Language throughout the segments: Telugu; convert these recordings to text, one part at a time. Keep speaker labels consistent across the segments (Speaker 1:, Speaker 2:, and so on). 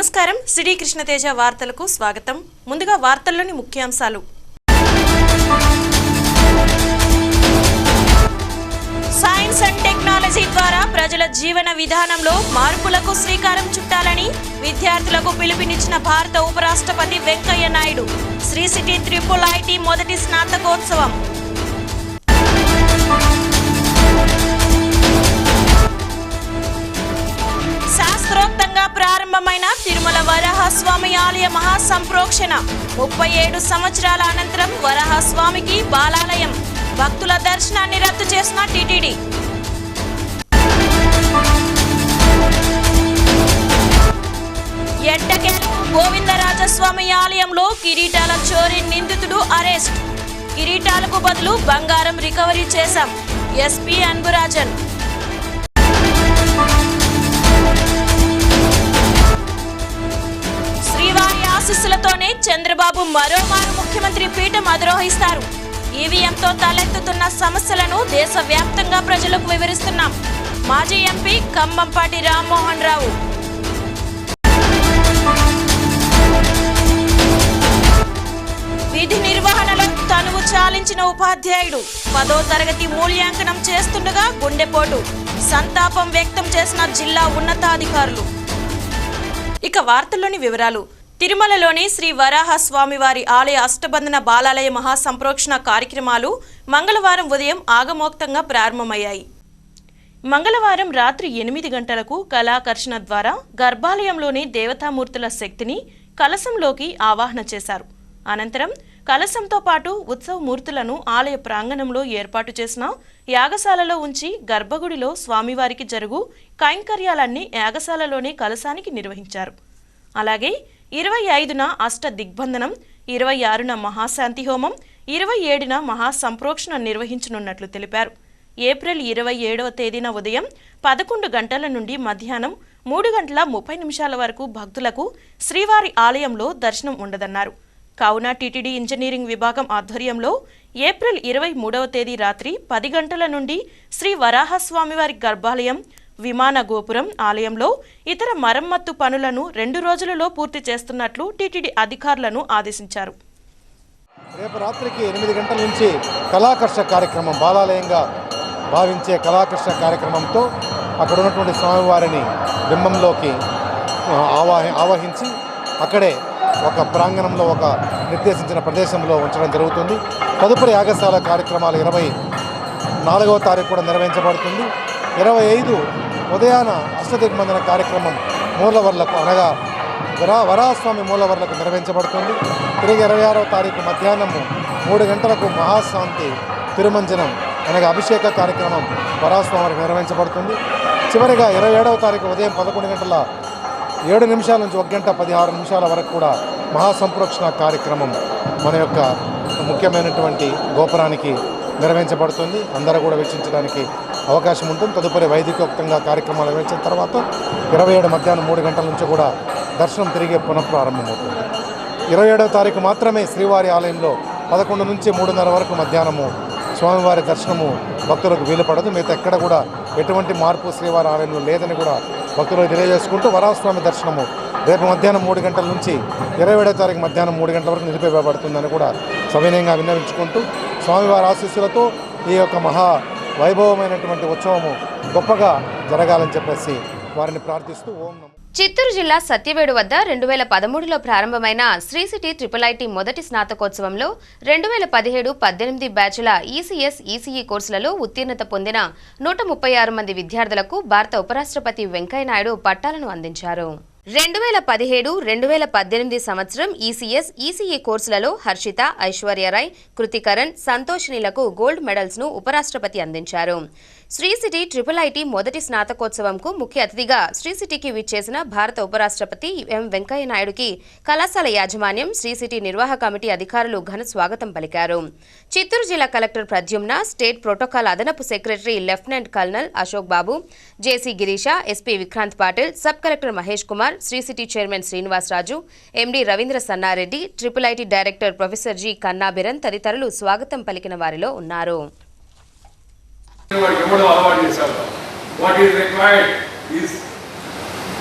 Speaker 1: నమస్కారం సిటీ కృష్ణతేజ వార్తలకు స్వాగతం. ముందుగా వార్తల్లోని ముఖ్యాంశాలు. సైన్స్ అండ్ టెక్నాలజీ ద్వారా ప్రజల జీవన విధానంలో మార్పులకు శ్రీకారం చుట్టాలని విద్యార్థులకు పిలుపునిచ్చిన భారత ఉపరాష్ట్రపతి Venkaiah Naidu. Sri city triple IT మొదటి స్నాతకోత్సవం. శాస్త్రోక్తంగా ప్రారంభమైన తిరుమల వరాహస్వామి ఆలయ మహాసంప్రోక్షణ. 37 సంవత్సరాల అనంతరం వరాహస్వామికి బాలాలయం. భక్తుల దర్శనాన్ని రద్దు చేసిన టీటీడీ. ఎట్టకేలకు గోవిందరాజస్వామి ఆలయంలో కిరీటాల చోరీ నిందితుడు అరెస్ట్. కిరీటాలకు బదులు బంగారం రికవరీ చేశాం. ఎస్పీ అన్బురాజన్. శ్రీవారి ఆశీస్సులతోనే చంద్రబాబు మరోమారు ముఖ్యమంత్రి పీఠం అధిరోహిస్తారు. ఈవీఎంతో తలెత్తుతున్న సమస్యలను దేశవ్యాప్తంగా ప్రజలకు వివరిస్తున్నాం. మాజీ ఎంపీ కంబంపాటి రామ్మోహన్ రావు. విధి నిర్వహణలో తనువు చాలించిన ఉపాధ్యాయుడు. 10వ తరగతి మూల్యాంకనం చేస్తుండగా గుండెపోటు. సంతాపం వ్యక్తం చేసిన జిల్లా ఉన్నతాధికారులు. ఇక వార్తల్లోని వివరాలు. తిరుమలలోని శ్రీ వరాహ స్వామివారి ఆలయ అష్టబంధన బాలాలయ మహాసంప్రోక్షణ కార్యక్రమాలు మంగళవారం ఉదయం ఆగమోక్తంగా ప్రారంభమయ్యాయి. మంగళవారం రాత్రి 8 గంటలకు కళాకర్షణ ద్వారా గర్భాలయంలోని దేవతామూర్తుల శక్తిని కలశంలోకి ఆవాహన చేశారు. అనంతరం కలశంతో పాటు ఉత్సవ మూర్తులను ఆలయ ప్రాంగణంలో ఏర్పాటు చేసిన యాగశాలలో ఉంచి గర్భగుడిలో స్వామివారికి జరుగు కైంకర్యాలన్నీ యాగశాలలోని కలశానికి నిర్వహించారు. అలాగే 25న అష్ట దిగ్బంధనం, 26న మహాశాంతి హోమం, 27న మహాసంప్రోక్షణ నిర్వహించనున్నట్లు తెలిపారు. ఏప్రిల్ 27వ తేదీన ఉదయం 11 గంటల నుండి మధ్యాహ్నం 3:30 వరకు భక్తులకు శ్రీవారి ఆలయంలో దర్శనం ఉండదన్నారు. కావున టీటీడీ ఇంజనీరింగ్ విభాగం ఆధ్వర్యంలో ఏప్రిల్ 23వ తేదీ రాత్రి 10 గంటల నుండి శ్రీ వరాహస్వామివారి గర్భాలయం, విమాన గోపురం ఆలయంలో ఇతర మరమ్మత్తు పనులను 2 రోజులలో పూర్తి చేస్తున్నట్లు టీటీడీ అధికారులను ఆదేశించారు.
Speaker 2: రేపు రాత్రికి 8 గంటల నుంచి కళాకర్ష కార్యక్రమం, బాలాలయంగా భావించే కళాకర్ష కార్యక్రమంతో అక్కడ ఉన్నటువంటి స్వామివారిని బింబంలోకి ఆవాహించి అక్కడే ఒక ప్రాంగణంలో ఒక నిర్దేశించిన ప్రదేశంలో ఉంచడం జరుగుతుంది. తదుపరి యాగశాల కార్యక్రమాలు 24వ తారీఖు కూడా నిర్వహించబడుతుంది. 25 ఉదయాన అష్టదిగ్బంధన కార్యక్రమం మూలవర్లకు అనగా వరాహస్వామి మూలవర్లకు నిర్వహించబడుతుంది. తిరిగి 26వ తారీఖు మధ్యాహ్నము 3 గంటలకు మహాశాంతి తిరుమంజనం అనగా అభిషేక కార్యక్రమం వరాహస్వామికి నిర్వహించబడుతుంది. చివరిగా 27వ తారీఖు ఉదయం 11:07 నుంచి 1:16 వరకు కూడా మహాసంప్రోక్షణ కార్యక్రమం మన యొక్క ముఖ్యమైనటువంటి గోపురానికి నిర్వహించబడుతుంది. అందరూ కూడా వీక్షించడానికి అవకాశం ఉంటుంది. తదుపరి వైదికోక్తంగా కార్యక్రమాలు నిర్వహించిన తర్వాత 27 మధ్యాహ్నం 3 గంటల నుంచి కూడా దర్శనం తిరిగి పునఃప్రారంభమవుతుంది. 27వ తారీఖు మాత్రమే శ్రీవారి ఆలయంలో 11 నుంచి 3:30 వరకు మధ్యాహ్నము స్వామివారి దర్శనము భక్తులకు వీలుపడదు. మిగతా ఎక్కడ కూడా ఎటువంటి మార్పు శ్రీవారి ఆలయంలో లేదని కూడా భక్తులకు తెలియజేసుకుంటూ వరాహస్వామి దర్శనము రేపు మధ్యాహ్నం 3 గంటల నుంచి 27వ తారీఖు మధ్యాహ్నం 3 గంటల వరకు నిలిపివేయబడుతుందని కూడా సవినయంగా విన్నవించుకుంటూ స్వామివారి ఆశీస్సులతో ఈ యొక్క మహా వైభవమైనటువంటి ఉత్సవము గొప్పగా జరగాలని చెప్పేసి వారిని ప్రార్థిస్తూ ఓం నమః.
Speaker 3: చిత్తూరు జిల్లా సత్యవేడు వద్ద 2013లో ప్రారంభమైన శ్రీ సిటీ ట్రిపుల్ ఐటీ మొదటి స్నాతకోత్సవంలో 2017-18 బ్యాచ్ల ఈసీఎస్, ఈసీఈ కోర్సులలో ఉత్తీర్ణత పొందిన 136 మంది విద్యార్థులకు భారత ఉపరాష్ట్రపతి వెంకయ్య నాయుడు పట్టాలను అందించారు. 2017-2018 సంవత్సరం ఈసీఎస్, ఈసీఈ కోర్సులలో హర్షిత, ఐశ్వర్యరాయ్, కృతికరణ్, సంతోషినిలకు గోల్డ్ మెడల్స్ ను ఉపరాష్ట్రపతి అందించారు. శ్రీ సిటీ ట్రిపుల్ ఐటీ మొదటి స్నాతకోత్సవంకు ముఖ్య అతిథిగా శ్రీ సిటీకి విచ్చేసిన భారత ఉపరాష్ట్రపతి ఎం వెంకయ్య నాయుడుకి కళాశాల యాజమాన్యం, శ్రీ సిటీ నిర్వాహక కమిటీ అధికారులు ఘన స్వాగతం పలికారు. చిత్తూరు జిల్లా కలెక్టర్ ప్రద్యుమ్న, స్టేట్ ప్రోటోకాల్ అదనపు secretary lieutenant colonel Ashok Babu, JC Girisha, SP Vikrant Patil, sub collector Mahesh Kumar, Sri City chairman Srinivasaraju, MD Ravindra Sannareddy, triple IT director professor G Kannabiran తదితరులు స్వాగతం పలికిన వారిలో ఉన్నారు.
Speaker 4: What is required is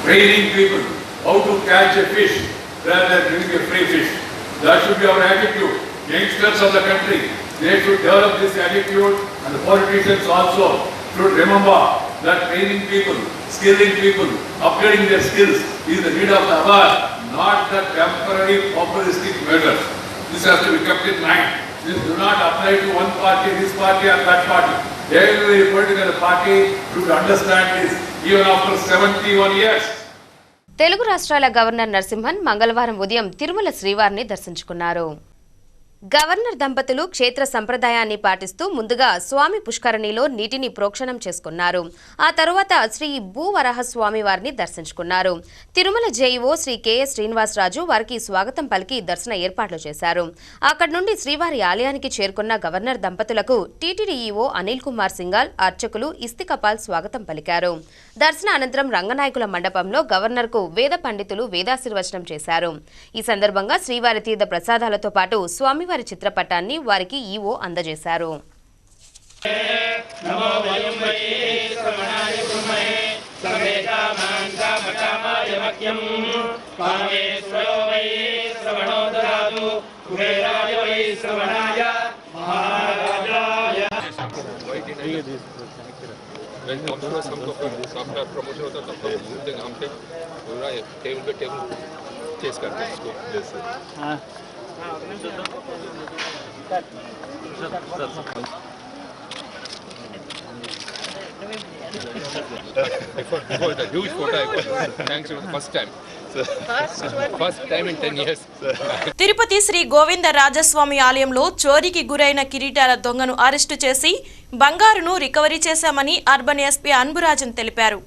Speaker 4: training people, how to catch a fish rather than giving a free fish. That should be our attitude. Youngsters of the country, they should develop this attitude, and the politicians also should remember that training people, skilling people, upgrading their skills is the need of the hour, not the temporary populistic measures. This has to be kept in mind. This do not apply to one party, this party or that party. Every political party should understand this even after 71 years.
Speaker 3: Telugu రాష్ట్రాల గవర్నర్ నరసింహన్ మంగళవారం ఉదయం తిరుమల శ్రీవారిని దర్శించుకున్నారు. గవర్నర్ దంపతులు క్షేత్ర సంప్రదాయాన్ని పాటిస్తూ ముందుగా స్వామి పుష్కరిణిలో నీటిని ప్రోక్షణం చేసుకున్నారు. ఆ తరువాత శ్రీ భూవరాహస్వామి వారిని దర్శించుకున్నారు. తిరుమల జేఈఓ శ్రీ కెఎస్ శ్రీనివాసరాజు వారికి స్వాగతం పలికి దర్శన ఏర్పాట్లు చేశారు. అక్కడి నుండి శ్రీవారి ఆలయానికి చేరుకున్న గవర్నర్ దంపతులకు టీటీడీ ఈవో అనిల్ కుమార్ సింగాల్, అర్చకులు ఇస్తికపాల్ స్వాగతం పలికారు. దర్శన అనంతరం రంగనాయకుల మండపంలో గవర్నర్కు వేద పండితులు వేదాశీర్వచనం చేశారు. ఈ సందర్భంగా శ్రీవారి తీర్థ ప్రసాదాలతో పాటు స్వామివారి చిత్రపటాన్ని వారికి ఈవో అందజేశారు.
Speaker 5: प्रमोशन होता तो हम पे पूरा टेबल पे टेबल चेस करते हैं इसको जैसे before the huge photo I got. Thanks for the first time in 10 years.
Speaker 1: Tirupati Shri Govinda Rajaswamy ఆలయంలో చోరీకి గురైన కిరీటాల దొంగను అరెస్టు చేసి బంగారును రికవరీ చేశామని అర్బన్ ఎస్పీ అన్బురాజన్ తెలిపారు.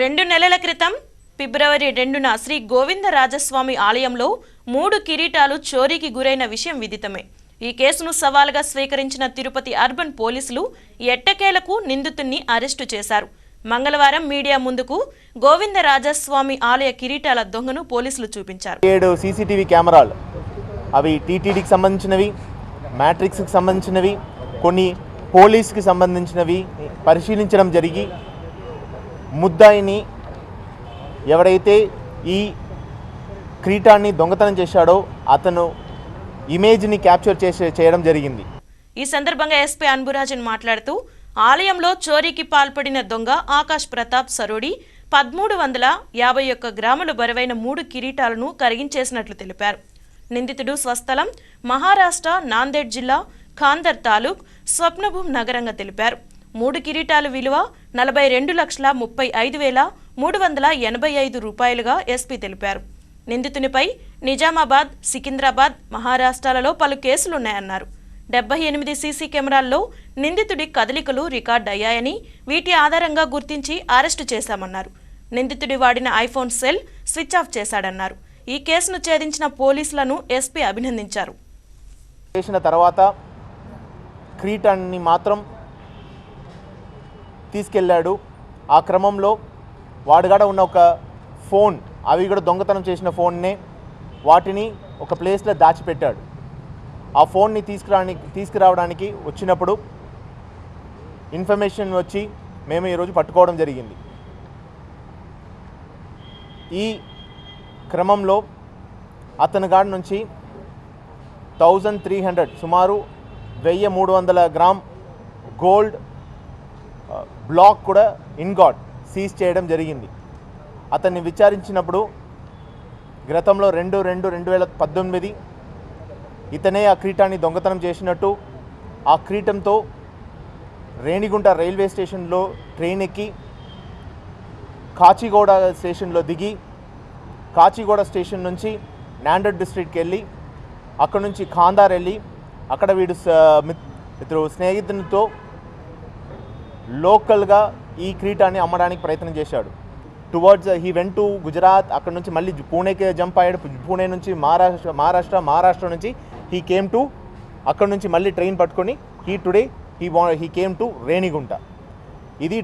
Speaker 1: 2 నెలల క్రితం ఫిబ్రవరి 2న శ్రీ గోవింద రాజస్వామి ఆలయంలో 3 కిరీటాలు చోరీకి గురైన విషయం విదితమే. ఈ కేసును సవాలుగా స్వీకరించిన తిరుపతి అర్బన్ పోలీసులు ఎట్టకేలకు నిందితుడిని అరెస్టు చేశారు. మంగళవారం మీడియా ముందుకు గోవింద రాజస్వామి ఆలయ కిరీటాల దొంగను పోలీసులు చూపించారు.
Speaker 6: 7 సీసీటీవీ కెమెరాలు, అవి టీటీడీకి సంబంధించినవి, మ్యాట్రిక్స్కి సంబంధించినవి, కొన్ని పోలీస్కి సంబంధించినవి పరిశీలించడం జరిగి ముద్దాయిని ఎవడైతే ఈ కిరీటాన్ని దొంగతనం చేశాడో అతను ఇమేజ్ని క్యాప్చర్ చేయడం జరిగింది.
Speaker 1: ఈ సందర్భంగా ఎస్పీ అన్బురాజన్ మాట్లాడుతూ ఆలయంలో చోరీకి పాల్పడిన దొంగ ఆకాష్ ప్రతాప్ సరోడి 1351 గ్రాముల బరువైన 3 కిరీటాలను కరిగించేసినట్లు తెలిపారు. నిందితుడు స్వస్థలం మహారాష్ట్ర నాందేడ్ జిల్లా ఖాందర్ తాలూక్ స్వప్నభూమ్ నగరంగా తెలిపారు. 3 కిరీటాల విలువ 42,35,385 రూపాయలుగా ఎస్పీ తెలిపారు. నిందితునిపై నిజామాబాద్, సికింద్రాబాద్, మహారాష్ట్రాలలో పలు కేసులున్నాయన్నారు. 78 సీసీ కెమెరాల్లో నిందితుడి కదలికలు రికార్డ్ అయ్యాయని, వీటి ఆధారంగా గుర్తించి అరెస్టు చేశామన్నారు. నిందితుడి వాడిన ఐఫోన్ సెల్ స్విచ్ ఆఫ్ చేశాడన్నారు. ఈ కేసును ఛేదించిన పోలీసులను ఎస్పీ అభినందించారు.
Speaker 6: చేసిన తర్వాత కిరీటాన్ని మాత్రం తీసుకెళ్ళాడు. ఆ క్రమంలో వాడుగాడ ఉన్న ఒక ఫోన్, అవి కూడా దొంగతనం చేసిన ఫోన్నే, వాటిని ఒక ప్లేస్లో దాచిపెట్టాడు. ఆ ఫోన్ని తీసుకురావడానికి వచ్చినప్పుడు ఇన్ఫర్మేషన్ వచ్చి మేము ఈరోజు పట్టుకోవడం జరిగింది. ఈ క్రమంలో అతని గాడి నుంచి 1300 సుమారు 1300 గ్రామ్ గోల్డ్ బ్లాక్ కూడా ఇన్గాట్ సీజ్ చేయడం జరిగింది. అతన్ని విచారించినప్పుడు గతంలో 2/2/2018 ఇతనే ఆ కిరీటాన్ని దొంగతనం చేసినట్టు, ఆ కిరీటంతో రేణిగుంట రైల్వే స్టేషన్లో ట్రైన్ ఎక్కి కాచిగూడ స్టేషన్లో దిగి కాచిగూడ స్టేషన్ నుంచి నాందేడ్ డిస్ట్రిక్ట్కి వెళ్ళి అక్కడ నుంచి ఖాందార్ వెళ్ళి అక్కడ వీడు స్నేహితునితో లోకల్గా ఈ కిరీటాన్ని అమ్మడానికి ప్రయత్నం చేశాడు. Towards he went to Gujarat, అక్కడ నుంచి మళ్ళీ పూణేకి జంప్ అయ్యాడు. పూణే నుంచి మహారాష్ట్ర నుంచి హీ కేమ్ టు, అక్కడ నుంచి మళ్ళీ ట్రైన్ పట్టుకొని హీ కేమ్ టు రేణిగుంట. ఇది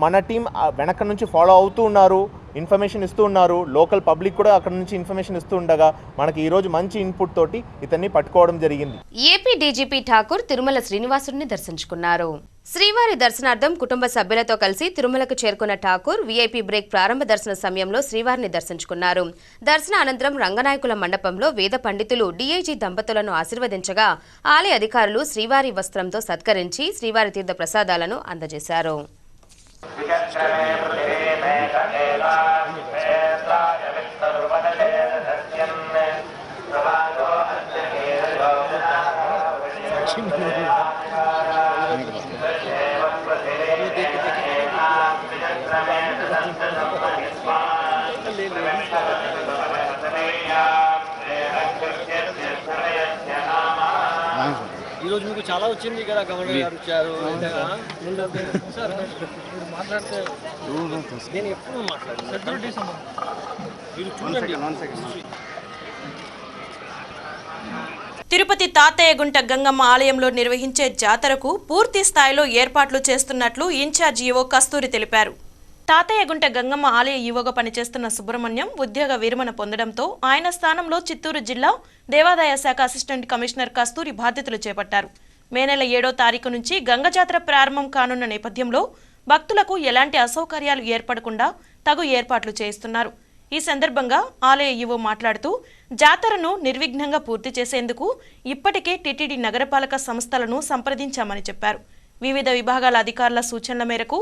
Speaker 6: మన టీం వెనక నుంచి ఫాలో అవుతూ ఉన్నారు. ఇన్ఫర్మేషన్ ఇస్తూ ఉన్నారు. లోకల్ పబ్లిక్ కూడా అక్కడ నుంచి ఇన్ఫర్మేషన్ ఇస్తూ ఉండగా మనకి ఈరోజు మంచి ఇన్పుట్ తోటి ఇతన్ని పట్టుకోవడం జరిగింది.
Speaker 3: ఏపీ డీజీపీ ఠాకూర్ తిరుమల శ్రీనివాసుడిని దర్శించుకున్నారు. శ్రీవారి దర్శనార్థం కుటుంబ సభ్యులతో కలిసి తిరుమలకు చేరుకున్న ఠాకూర్ వీఐపీ బ్రేక్ ప్రారంభ దర్శన సమయంలో శ్రీవారిని దర్శించుకున్నారు. దర్శన అనంతరం రంగనాయకుల మండపంలో వేద పండితులు డీఐజీ దంపతులను ఆశీర్వదించగా ఆలయ అధికారులు శ్రీవారి వస్త్రంతో సత్కరించి శ్రీవారి తీర్థ ప్రసాదాలను అందజేశారు.
Speaker 7: ఈరోజు మీకు చాలా వచ్చింది కదా, గవర్నర్ గారు వచ్చారు. మాట్లాడితే నేను ఎప్పుడు మాట్లాడాను. మీరు చూడండి.
Speaker 1: తిరుపతి తాతయ్యగుంట గంగమ్మ ఆలయంలో నిర్వహించే జాతరకు పూర్తి స్థాయిలో ఏర్పాట్లు చేస్తున్నట్లు ఇన్ఛార్జ్ ఈవో కస్తూరి తెలిపారు. తాతయ్యగుంట గంగమ్మ ఆలయ ఈవోగా పనిచేస్తున్న సుబ్రహ్మణ్యం ఉద్యోగ విరమణ పొందడంతో ఆయన స్థానంలో చిత్తూరు జిల్లా దేవాదాయ శాఖ అసిస్టెంట్ కమిషనర్ కస్తూరి బాధ్యతలు చేపట్టారు. మే నెల 7వ తారీఖు నుంచి గంగ జాతర ప్రారంభం కానున్న నేపథ్యంలో భక్తులకు ఎలాంటి అసౌకర్యాలు ఏర్పడకుండా తగు ఏర్పాట్లు చేయిస్తున్నారు. ఈ సందర్భంగా ఆలయ ఈవో మాట్లాడుతూ జాతరను నిర్విఘ్నంగా పూర్తి చేసేందుకు ఇప్పటికే టీటీడీ నగరపాలక సంస్థలను సంప్రదించామని చెప్పారు. వివిధ విభాగాల అధికారుల సూచనల మేరకు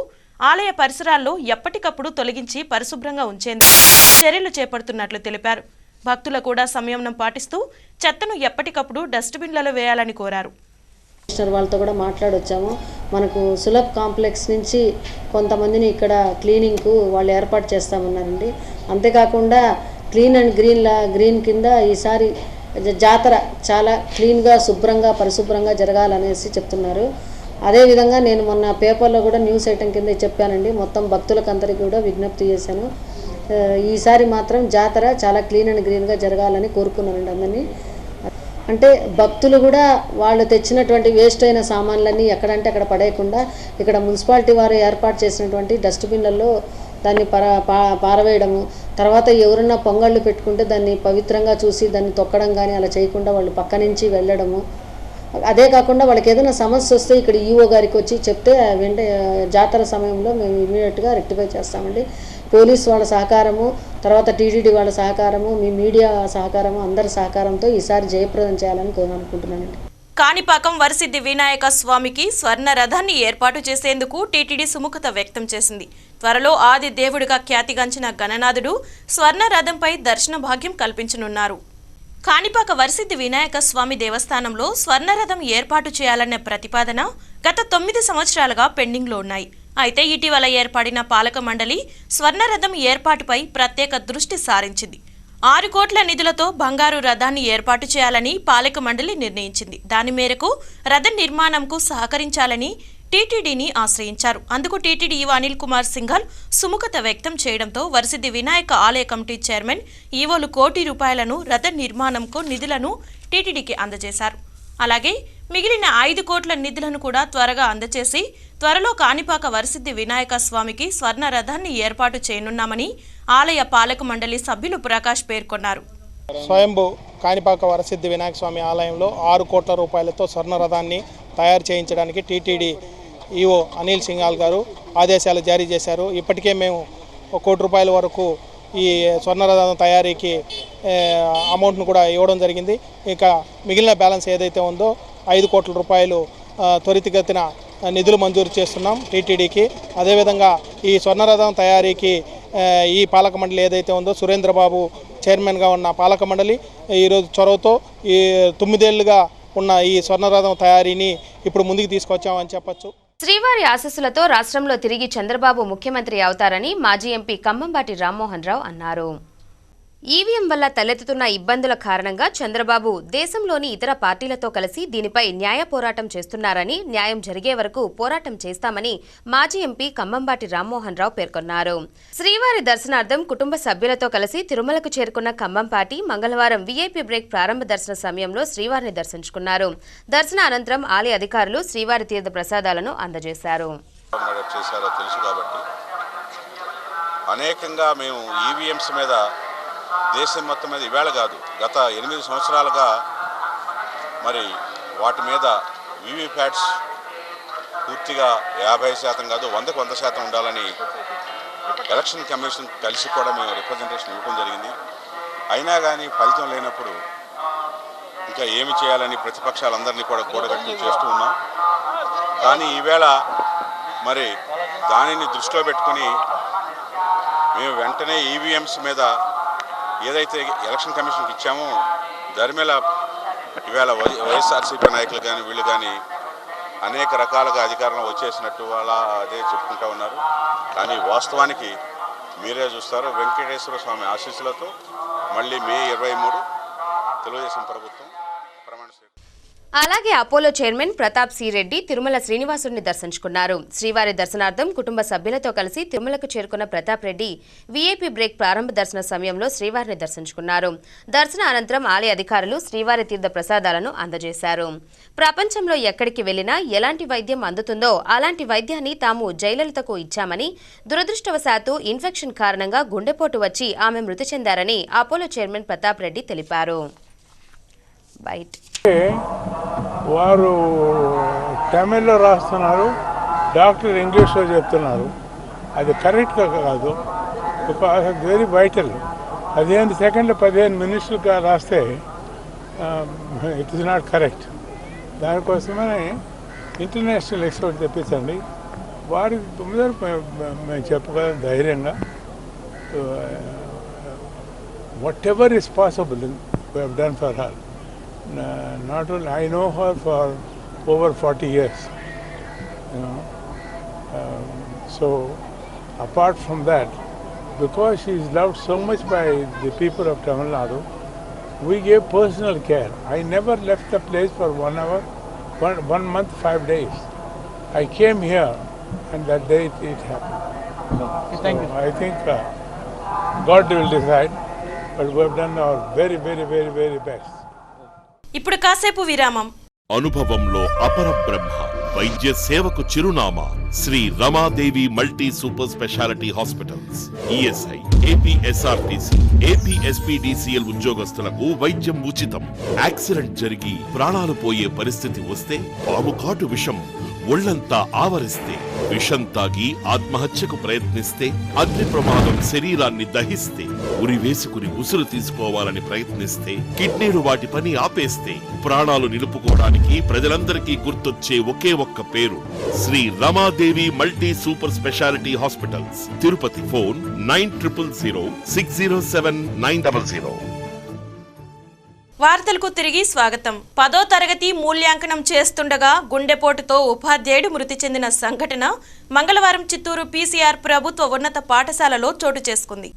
Speaker 1: ఆలయ పరిసరాల్లో ఎప్పటికప్పుడు తొలగించి పరిశుభ్రంగా ఉంచేందుకు చర్యలు చేపడుతున్నట్లు తెలిపారు. భక్తులు కూడా సంయమనం పాటిస్తూ చెత్తను ఎప్పటికప్పుడు డస్ట్బిన్లలో వేయాలని కోరారు.
Speaker 8: కమిషనర్ వాళ్ళతో కూడా మాట్లాడొచ్చాము. మనకు సులభ్ కాంప్లెక్స్ నుంచి కొంతమందిని ఇక్కడ క్లీనింగ్కు వాళ్ళు ఏర్పాటు చేస్తామన్నారండి. అంతేకాకుండా క్లీన్ అండ్ గ్రీన్ కింద ఈసారి జాతర చాలా క్లీన్గా శుభ్రంగా పరిశుభ్రంగా జరగాలనేసి చెప్తున్నారు. అదేవిధంగా నేను మొన్న పేపర్లో కూడా న్యూస్ ఐటెం కింద చెప్పానండి. మొత్తం భక్తులకు అందరికీ కూడా విజ్ఞప్తి చేశాను. ఈసారి మాత్రం జాతర చాలా క్లీన్ అండ్ గ్రీన్గా జరగాలని కోరుకున్నానండి అందరినీ. అంటే భక్తులు కూడా వాళ్ళు తెచ్చినటువంటి వేస్ట్ అయిన సామాన్లన్నీ ఎక్కడంటే అక్కడ పడేయకుండా ఇక్కడ మున్సిపాలిటీ వారు ఏర్పాటు చేసినటువంటి డస్ట్బిన్లలో దాన్ని పారవేయడము, తర్వాత ఎవరన్నా పొంగళ్ళు పెట్టుకుంటే దాన్ని పవిత్రంగా చూసి దాన్ని తొక్కడం కానీ అలా చేయకుండా వాళ్ళు పక్క నుంచి వెళ్ళడము. అదే కాకుండా వాళ్ళకి ఏదైనా సమస్య వస్తే ఇక్కడ ఈఓ గారికి వచ్చి చెప్తే జాతర సమయంలో మేము ఇమీడియట్గా రెక్టిఫై చేస్తామండి. పోలీస్ వాళ్ళ సహకారము, తర్వాత టీటీడీ వాళ్ళ సహకారము, మీ మీడియా సహకారము, అందరి సహకారంతో ఈసారి జయప్రదం చేయాలని అనుకుంటున్నానండి.
Speaker 1: కాణిపాకం వరసిద్ధి వినాయక స్వామికి స్వర్ణ రథాన్ని ఏర్పాటు చేసేందుకు టీటీడీ సుముఖత వ్యక్తం చేసింది. త్వరలో ఆది దేవుడిగా ఖ్యాతిగాంచిన గణనాథుడు స్వర్ణ రథంపై దర్శన భాగ్యం కల్పించనున్నారు. కాణిపాక వరసిద్ధి వినాయక స్వామి దేవస్థానంలో స్వర్ణరథం ఏర్పాటు చేయాలన్న ప్రతిపాదన గత 9 సంవత్సరాలుగా పెండింగ్లో ఉన్నాయి. అయితే ఇటీవల ఏర్పడిన పాలక మండలి స్వర్ణరథం ఏర్పాటుపై ప్రత్యేక దృష్టి సారించింది. 6 కోట్ల నిధులతో బంగారు రథాన్ని ఏర్పాటు చేయాలని పాలక మండలి నిర్ణయించింది. దాని మేరకు రథ నిర్మాణంకు సహకరించాలని టీటీడీని ఆశ్రయించారు. అందుకు టీటీడీ ఈవో అనిల్ కుమార్ సింఘాల్ సుముఖత వ్యక్తం చేయడంతో వరసిద్ధి వినాయక ఆలయ కమిటీ చైర్మన్ ఈవోలు ₹1 కోటి రథ నిర్మాణంకు నిధులను టీటీడీకి అందజేశారు. అలాగే మిగిలిన 5 కోట్ల నిధులను కూడా త్వరగా అందజేసి త్వరలో కాణిపాక వరసిద్ధి వినాయక స్వామికి స్వర్ణ రథాన్ని ఏర్పాటు చేయనున్నామని ఆలయ పాలక మండలి సభ్యులు ప్రకాష్ పేర్కొన్నారు.
Speaker 9: స్వయంభూ కాణిపాక వరసిద్ధి వినాయక స్వామి ఆలయంలో 6 కోట్ల రూపాయలతో స్వర్ణ రథాన్ని తయారు చేయించడానికి టీటీడీ ఈవో అనిల్ సింఘాల్ గారు ఆదేశాలు జారీ చేశారు. ఇప్పటికే మేము ₹1 కోటి వరకు ఈ స్వర్ణరథం తయారీకి అమౌంట్ను కూడా ఇవ్వడం జరిగింది. ఇక మిగిలిన బ్యాలెన్స్ ఏదైతే ఉందో ₹5 కోట్ల త్వరితగతిన నిధులు మంజూరు చేస్తున్నాం టీటీడీకి. అదేవిధంగా ఈ స్వర్ణరథం తయారీకి ఈ పాలక మండలి ఏదైతే ఉందో సురేంద్రబాబు చైర్మన్గా ఉన్న పాలక మండలి ఈరోజు చొరవతో ఈ 9 ఏళ్లుగా ఉన్న ఈ స్వర్ణరథం తయారీని ఇప్పుడు ముందుకు తీసుకొచ్చామని చెప్పొచ్చు.
Speaker 3: శ్రీవారి ఆశీస్సులతో రాష్ట్రంలో తిరిగి చంద్రబాబు ముఖ్యమంత్రి అవుతారని మాజీ ఎంపీ కంబంబాటి రామ్మోహన్ రావు అన్నారు. ఈవీఎం వల్ల తలెత్తుతున్న ఇబ్బందుల కారణంగా చంద్రబాబు దేశంలోని ఇతర పార్టీలతో కలిసి దీనిపై న్యాయ పోరాటం చేస్తున్నారని, న్యాయం జరిగే వరకు పోరాటం చేస్తామని మాజీ ఎంపీ కంబంబాటి రామ్మోహన్ రావు పేర్కొన్నారు. శ్రీవారి దర్శనార్థం కుటుంబ సభ్యులతో కలిసి తిరుమలకు చేరుకున్న కంబంపాటి మంగళవారం వీఐపీ బ్రేక్ ప్రారంభ దర్శన సమయంలో శ్రీవారిని దర్శించుకున్నారు. దర్శన అనంతరం ఆలయ అధికారులు శ్రీవారి తీర్థ ప్రసాదాలను అందజేశారు.
Speaker 10: అనేకంగా మేము ఈవీఎంస్ మీద దేశం మొత్తం మీద ఈవేళ కాదు గత 8 సంవత్సరాలుగా మరి వాటి మీద వీవీప్యాట్స్ పూర్తిగా 50% కాదు 100% ఉండాలని ఎలక్షన్ కమిషన్ కలిసి కూడా మేము రిప్రజెంటేషన్ ఇవ్వడం జరిగింది. అయినా కానీ ఫలితం లేనప్పుడు ఇంకా ఏమి చేయాలని ప్రతిపక్షాలందరినీ కూడా కూడగట్టు చేస్తూ ఉన్నాం. కానీ ఈవేళ మరి దానిని దృష్టిలో పెట్టుకుని మేము వెంటనే ఈవీఎంస్ మీద ఏదైతే ఎలక్షన్ కమిషన్కి ఇచ్చామో దాని మీద ఈవేళ వైఎస్ఆర్సీపీ నాయకులు కానీ వీళ్ళు కానీ అనేక రకాలుగా అధికారంలో వచ్చేసినట్టు అలా అదే చెప్పుకుంటూ ఉన్నారు. కానీ వాస్తవానికి మీరే చూస్తారు, వెంకటేశ్వర స్వామి ఆశీస్సులతో మళ్ళీ మే 23 తెలుగుదేశం ప్రభుత్వం ప్రమాణ స్వీకారం.
Speaker 3: అలాగే Apollo chairman Prathap C Reddy Tirumala శ్రీనివాసుడిని దర్శించుకున్నారు. శ్రీవారి దర్శనార్థం కుటుంబ సభ్యులతో కలిసి తిరుమలకు చేరుకున్న ప్రతాప్ రెడ్డి వీఐపీ బ్రేక్ ప్రారంభ దర్శన సమయంలో శ్రీవారిని దర్శించుకున్నారు. దర్శన అనంతరం ఆలయ అధికారులు శ్రీవారి తీర్థ ప్రసాదాలను అందజేశారు. ప్రపంచంలో ఎక్కడికి వెళ్లినా ఎలాంటి వైద్యం అందుతుందో అలాంటి వైద్యాన్ని తాము జయలలితకు ఇచ్చామని, దురదృష్టవశాత్తు ఇన్ఫెక్షన్ కారణంగా గుండెపోటు వచ్చి ఆమె మృతి చెందారని అపోలో చైర్మన్ ప్రతాప్ రెడ్డి తెలిపారు.
Speaker 11: వారు తమిళ్లో రాస్తున్నారు, డాక్టర్ ఇంగ్లీష్లో చెప్తున్నారు. అది కరెక్ట్గా కాదు. Because very vital. 15 సెకండ్లు 15 మినిట్స్లుగా రాస్తే ఇట్ ఈస్ నాట్ కరెక్ట్. దానికోసమని ఇంటర్నేషనల్ ఎక్స్పర్ట్ తెప్పించండి. వారి ముందర మేము చెప్పగలం ధైర్యంగా. What ever is possible we have done for her. Not only I know her for over 40 years, you know. So apart from that, because she is loved so much by the people of Tamil Nadu, we gave personal care. I never left the place for 1 hour, one month, 5 days. I came here and that day it happened. Thank you. I think God will decide, but we have done our very, very, very, very best.
Speaker 1: ఇప్పుడు కాసేపు విరామం.
Speaker 12: అనుభవంలో అపర బ్రహ్మ, వైద్య సేవకు చిరునామా Sri Ramadevi multi super speciality hospitals. ESI, APSRTC, APSPDCL ఉద్యోగస్తులకు వైద్యం ఉచితం. యాక్సిడెంట్ జరిగి ప్రాణాలు పోయే పరిస్థితి వస్తే, పాము కాటు విషం ఒళ్లంతా ఆవరిస్తే, విషం తాగి ఆత్మహత్యకు ప్రయత్నిస్తే, అగ్ని ప్రమాదం శరీరాన్ని దహిస్తే, ఉరి వేసుకుని ఉసురు తీసుకోవాలని ప్రయత్నిస్తే, కిడ్నీలు వాటి పని ఆపేస్తే, ప్రాణాలు నిలుపుకోవడానికి ప్రజలందరికీ గుర్తొచ్చే ఒకే ఒక్క పేరు Sri Ramadevi multi super speciality hospitals, Tirupati. Phone 9000607900.
Speaker 1: వార్తలకు తిరిగి స్వాగతం. 10వ తరగతి మూల్యాంకనం చేస్తుండగా గుండెపోటుతో ఉపాధ్యాయుడు మృతి చెందిన సంఘటన మంగళవారం చిత్తూరు పీసీఆర్ ప్రభుత్వ ఉన్నత పాఠశాలలో చోటు చేసుకుంది.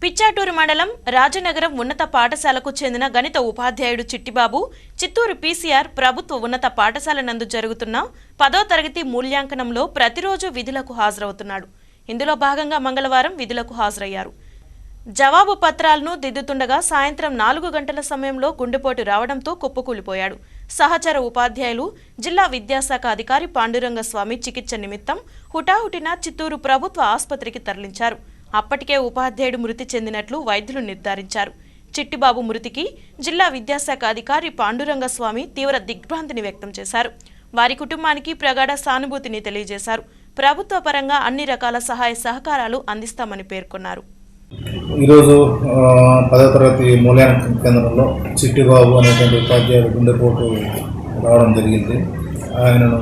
Speaker 1: పిచ్చాటూరు మండలం రాజనగరం ఉన్నత పాఠశాలకు చెందిన గణిత ఉపాధ్యాయుడు చిట్టిబాబు చిత్తూరు పీసీఆర్ ప్రభుత్వ ఉన్నత పాఠశాల నందు జరుగుతున్న 10వ తరగతి మూల్యాంకనంలో ప్రతిరోజు విధులకు హాజరవుతున్నాడు. ఇందులో భాగంగా మంగళవారం విధులకు హాజరయ్యారు. జవాబు పత్రాలను దిద్దుతుండగా సాయంత్రం 4 గంటల సమయంలో గుండెపోటు రావడంతో కుప్పకూలిపోయాడు. సహచర ఉపాధ్యాయులు జిల్లా విద్యాశాఖ అధికారి పాండురంగ స్వామి చికిత్స నిమిత్తం హుటాహుటిన చిత్తూరు ప్రభుత్వ ఆసుపత్రికి తరలించారు. అప్పటికే ఉపాధ్యాయుడు మృతి చెందినట్లు వైద్యులు నిర్ధారించారు. చిట్టిబాబు మృతికి జిల్లా విద్యాశాఖ అధికారి పాండురంగ స్వామి తీవ్ర దిగ్భ్రాంతిని వ్యక్తం చేశారు. వారి కుటుంబానికి ప్రగాఢ సానుభూతిని తెలియజేశారు. ప్రభుత్వ పరంగా అన్ని రకాల సహాయ సహకారాలు అందిస్తామని పేర్కొన్నారు.
Speaker 13: ఈరోజు 10వ తరగతి మూల్యాంకన కేంద్రంలో చిట్టిబాబు అనేటువంటి ఉపాధ్యాయుడు గుండెపోటు రావడం జరిగింది. ఆయనను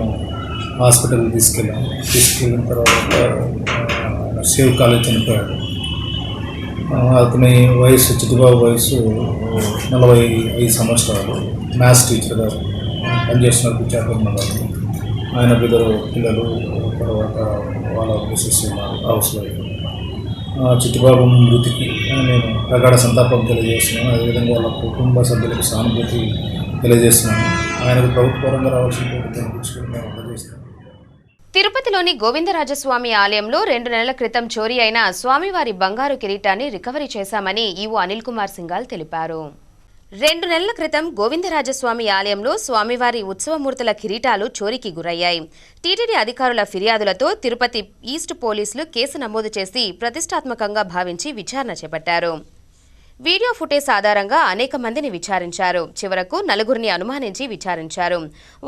Speaker 13: హాస్పిటల్కి తీసుకెళ్ళిన తర్వాత సేవ్ కాలేజ్ చనిపోయాడు. అతని వయసు, చిట్టిబాబు వయసు 45 సంవత్సరాలు. మ్యాథ్స్ టీచర్గా పనిచేస్తున్నారు పిచ్చాటూరు మండలంలో. ఆయనకు 2 పిల్లలు, తర్వాత వాళ్ళ మిసెస్ ఉన్నారు, హౌస్ వైఫ్. చిట్టిబాబు మృతికి నేను ప్రగాఢ సంతాపం తెలియజేస్తున్నాను. అదేవిధంగా వాళ్ళ కుటుంబ సభ్యులకు సానుభూతి తెలియజేస్తున్నాను. ఆయనకు ప్రభుత్వపరంగా రావాల్సిన అందజేస్తున్నాను.
Speaker 3: తిరుపతిలోని గోవిందరాజస్వామి ఆలయంలో 2 నెలల క్రితం చోరీ అయిన స్వామివారి బంగారు కిరీటాన్ని రికవరీ చేశామని ఈవో అనిల్ కుమార్ సింఘాల్ తెలిపారు. 2 నెలల క్రితం గోవిందరాజస్వామి ఆలయంలో స్వామివారి ఉత్సవమూర్తుల కిరీటాలు చోరీకి గురయ్యాయి. టీటీడీ అధికారుల ఫిర్యాదులతో తిరుపతి ఈస్ట్ పోలీసులు కేసు నమోదు చేసి ప్రతిష్టాత్మకంగా భావించి విచారణ చేపట్టారు. వీడియో ఫుటేజ్ ఆధారంగా అనేక మందిని విచారించారు. చివరకు 4గురిని అనుమానించి విచారించారు.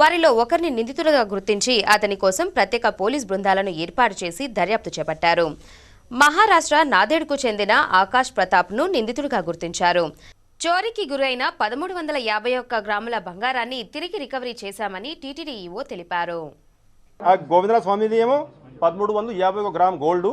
Speaker 3: వారిలో ఒకరిని నిందితుడిగా గుర్తించి అతని కోసం ప్రత్యేక పోలీస్ బృందాలను ఏర్పాటు చేసి దర్యాప్తు చేపట్టారు. మహారాష్ట్ర నాదేడ్కు చెందిన ఆకాష్ ప్రతాప్ను నిందితుడిగా గుర్తించారు. చోరీకి గురైన 1351 గ్రాముల బంగారాన్ని తిరిగి రికవరీ చేశామని టీటీడీ ఈవో తెలిపారు.
Speaker 14: గోవిందరాజ స్వామిది ఏమో 1351 గ్రామ్ గోల్డ్.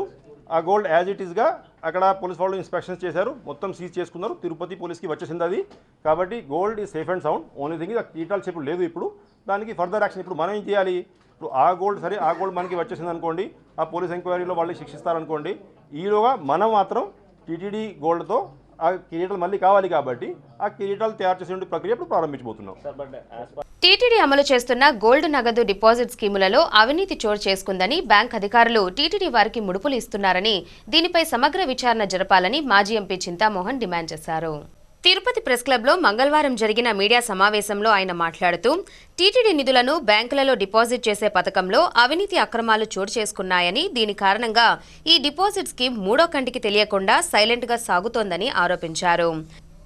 Speaker 14: ఆ గోల్డ్ యాజ్ ఇట్ ఈస్గా అక్కడ పోలీస్ వాళ్ళు ఇన్స్పెక్షన్స్ చేశారు, మొత్తం సీజ్ చేసుకున్నారు. తిరుపతి పోలీస్కి వచ్చేసింది అది. కాబట్టి gold is safe and sound. Only thing కీటాలు చెప్పు లేదు. ఇప్పుడు దానికి ఫర్దర్ యాక్షన్ ఇప్పుడు మనం ఏం చేయాలి? ఇప్పుడు ఆ గోల్డ్ సరే, ఆ గోల్డ్ మనకి వచ్చేసింది అనుకోండి, ఆ పోలీస్ ఎంక్వైరీలో వాళ్ళు శిక్షిస్తారనుకోండి. ఈలోగా మనం మాత్రం టీటీడీ గోల్డ్తో ఆ కిరీటాలు మళ్ళీ కావాలి కాబట్టి ఆ కిరీటాలు తయారు చేసే ప్రక్రియ ఇప్పుడు ప్రారంభించబోతున్నాం.
Speaker 3: టీటీడీ అమలు చేస్తున్న గోల్డ్ నగదు డిపాజిట్ స్కీములలో అవినీతి చోటు చేసుకుందని బ్యాంక్ అధికారులు టీటీడీ వారికి ముడుపులు ఇస్తున్నారని, దీనిపై సమగ్ర విచారణ జరపాలని మాజీ ఎంపీ చింతామోహన్ డిమాండ్ చేశారు. తిరుపతి ప్రెస్ క్లబ్లో మంగళవారం జరిగిన మీడియా సమావేశంలో ఆయన మాట్లాడుతూ టీటీడీ నిధులను బ్యాంకులలో డిపాజిట్ చేసే పథకంలో అవినీతి అక్రమాలు చోటు చేసుకున్నాయని, దీని కారణంగా ఈ డిపాజిట్ స్కీమ్ 3వ కంటికి తెలియకుండా సైలెంట్గా సాగుతోందని ఆరోపించారు.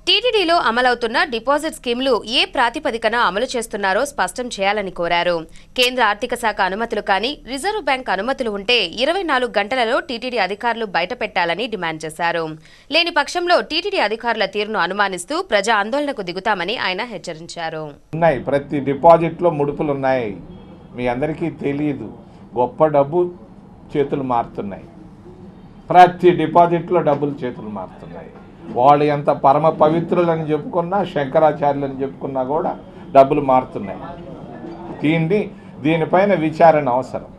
Speaker 3: టీటీడీలో అమలవుతున్న డిపాజిట్ స్కీమ్లు ఏ ప్రాతిపదికన అమలు చేస్తున్నారో స్పష్టం చేయాలని కోరారు. కేంద్ర ఆర్థిక శాఖ అనుమతులు కానీ, రిజర్వ్ బ్యాంక్ అనుమతులు ఉంటే 24 గంటలలో టీటీడీ అధికారులు బయటపెట్టాలని డిమాండ్ చేశారు. లేని పక్షంలో టీటీడీ అధికారుల తీరును అనుమానిస్తూ ప్రజా ఆందోళనకు దిగుతామని ఆయన హెచ్చరించారు.
Speaker 15: ప్రతి డిపాజిట్లో ముడుపులు ఉన్నాయి. మీ అందరికీ తెలియదు. గొప్ప డబ్బు చేతులు మారుతున్నాయి. ప్రతి డిపాజిట్లో డబ్బులు చేతులు మారుతున్నాయి. వాళ్ళు ఎంత పరమ పవిత్రులని చెప్పుకున్నా, శంకరాచార్యులని చెప్పుకున్నా కూడా డబ్బులు మారుతున్నాయి. దీనిపైన విచారణ అవసరం.